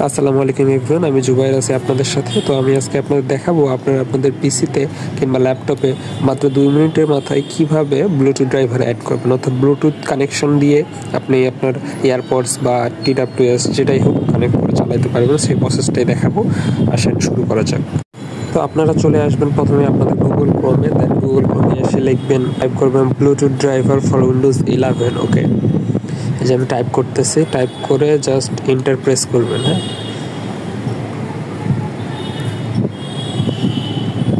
আসসালামু আলাইকুম এভরিওয়ান, আমি জুবাইর আছি আপনাদের সাথে। তো আমি আজকে আপনাদের দেখাবো আপনাদের পিসিতে কিংবা ল্যাপটপে মাত্র 2 মিনিটের মাথায় কিভাবে ব্লুটুথ ড্রাইভার অ্যাড করবেন, অর্থাৎ ব্লুটুথ কানেকশন দিয়ে আপনি আপনার এয়ারপডস বা TWS যেটাই হোক কানেক্ট করে চালাতে পারবেন। সেই প্রসেসটাই দেখাবো। আসেন শুরু করা যাক। তো আপনারা চলে আসবেন প্রথমে আপনাদের গুগল ক্রোমে, দেন গুগল ক্রোমে এসে লিখবেন, টাইপ করবেন ব্লুটুথ ড্রাইভার ফর উইন্ডোজ 11। ওকে, এই যে আমি টাইপ করতেছি, টাইপ করে জাস্ট এন্টার প্রেস করবেন। হ্যাঁ,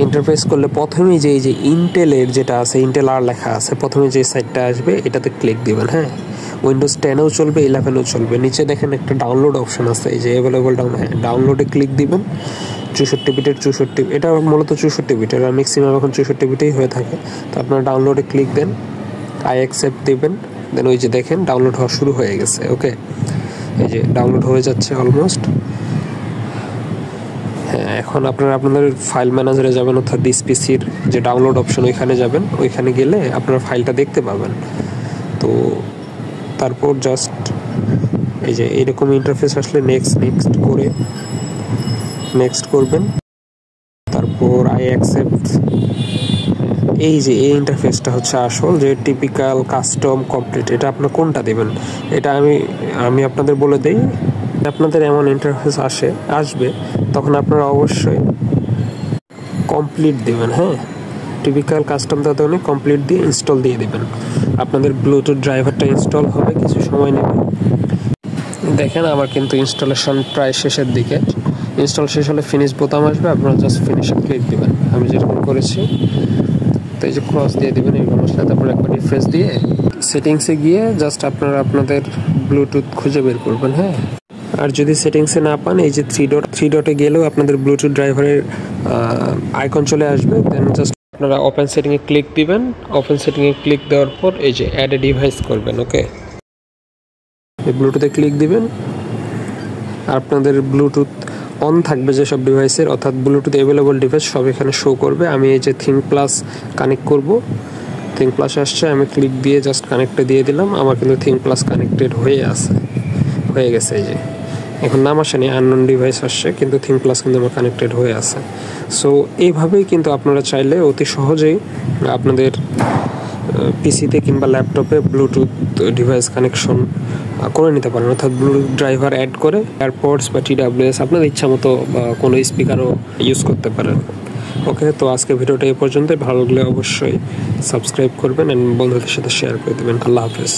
ইন্টারফেস করলে প্রথমেই যে এই যে ইন্টেলের যেটা আছে, ইন্টেল আর লেখা আছে, প্রথমে যে সাইটটা আসবে এটাতে ক্লিক দিবেন। হ্যাঁ, উইন্ডোজ 10-এও চলবে, 11-এও চলবে। নিচে দেখেন একটা ডাউনলোড অপশন আছে, এই যে অ্যাভেলেবল ডাউনলোডে ক্লিক দিবেন। 64 বিটের 64, এটা মূলত 64 বিটের, আর ম্যাক্সিমাম এখন 64 বিটেই হয়ে থাকে। তো আপনারা ডাউনলোডে ক্লিক দেন, আই অ্যাকসেপ্ট দিবেন। দেন ওই যে দেখেন ডাউনলোড হওয়া শুরু হয়ে গেছে। ওকে, এই যে ডাউনলোড হয়ে যাচ্ছে অলমোস্ট। হ্যাঁ, এখন আপনারা আপনাদের ফাইল ম্যানেজারে যাবেন, অর্থাৎ দিস পিসির যে ডাউনলোড অপশন ওইখানে যাবেন। ওইখানে গেলে আপনারা ফাইলটা দেখতে পাবেন। তো তারপর জাস্ট এই যে এরকম ইন্টারফেস আসলে নেক্সট করে নেক্সট করবেন। তারপর আই অ্যাকসেপ্ট। এই যে এই ইন্টারফেসটা হচ্ছে আসল, যে টিপিক্যাল কাস্টম কমপ্লিট। এটা আপনার কোনটা দেবেন এটা আমি আপনাদের বলে দেই। আপনাদের এমন ইন্টারফেস আসবে তখন আপনারা অবশ্যই কমপ্লিট দেবেন। হ্যাঁ, টিপিক্যাল কাস্টম দাদা কমপ্লিট দিয়ে ইনস্টল দিয়ে দেবেন। আপনাদের ব্লুটুথ ড্রাইভারটা ইনস্টল হবে, কিছু সময় নেবে। দেখেন আমার কিন্তু ইনস্টলেশন প্রায় শেষের দিকে। ইনস্টল শেষ হলে ফিনিশ বোতাম আসবে, আপনারা জাস্ট ফিনিশে ক্লিক দেবেন, আমি যেরকম করেছি। তো এই যে ক্রস দিয়ে দেবেন এরকম আসলে, তারপর একবার রিফ্রেশ দিয়ে সেটিংসে গিয়ে জাস্ট আপনারা আপনাদের ব্লুটুথ খুঁজে বের করবেন। হ্যাঁ, আর যদি সেটিংসে না পান, এই যে থ্রি ডটে গেলেও আপনাদের ব্লুটুথ ড্রাইভারের আইকন চলে আসবে। দেন জাস্ট আপনারা ওপেন সেটিংয়ে ক্লিক দিবেন। ওপেন সেটিংয়ে ক্লিক দেওয়ার পর এই যে অ্যাড এ ডিভাইস করবেন। ওকে, এই ব্লুটুথে ক্লিক দিবেন। আর আপনাদের ব্লুটুথ অন থাকবে যেসব ডিভাইসের, অর্থাৎ ব্লুটুথ অ্যাভেলেবল ডিভাইস সব এখানে শো করবে। আমি এই যে থিঙ্ক প্লাস কানেক্ট করব, থিঙ্ক প্লাস আসছে, আমি ক্লিক দিয়ে জাস্ট কানেক্টে দিয়ে দিলাম। আমার কিন্তু থিঙ্ক প্লাস কানেক্টেড হয়ে গেছে। এই যে এখন নাম আসেনি, আননোন ডিভাইস আসছে, কিন্তু থিঙ্ক প্লাস কিন্তু আমার কানেক্টেড হয়ে আছে। সো এইভাবেই কিন্তু আপনারা চাইলে অতি সহজেই আপনাদের পিসিতে কিংবা ল্যাপটপে ব্লুটুথ ডিভাইস কানেকশন করে নিতে পারেন, অর্থাৎ ব্লুটুথ ড্রাইভার অ্যাড করে এয়ারপডস বা TWS আপনাদের ইচ্ছা মতো বা কোনো স্পিকারও ইউজ করতে পারেন। ওকে, তো আজকে ভিডিওটা এই পর্যন্তই। ভালো লাগলে অবশ্যই সাবস্ক্রাইব করবেন এবং বন্ধুদের সাথে শেয়ার করে দেবেন। আল্লাহ হাফেজ।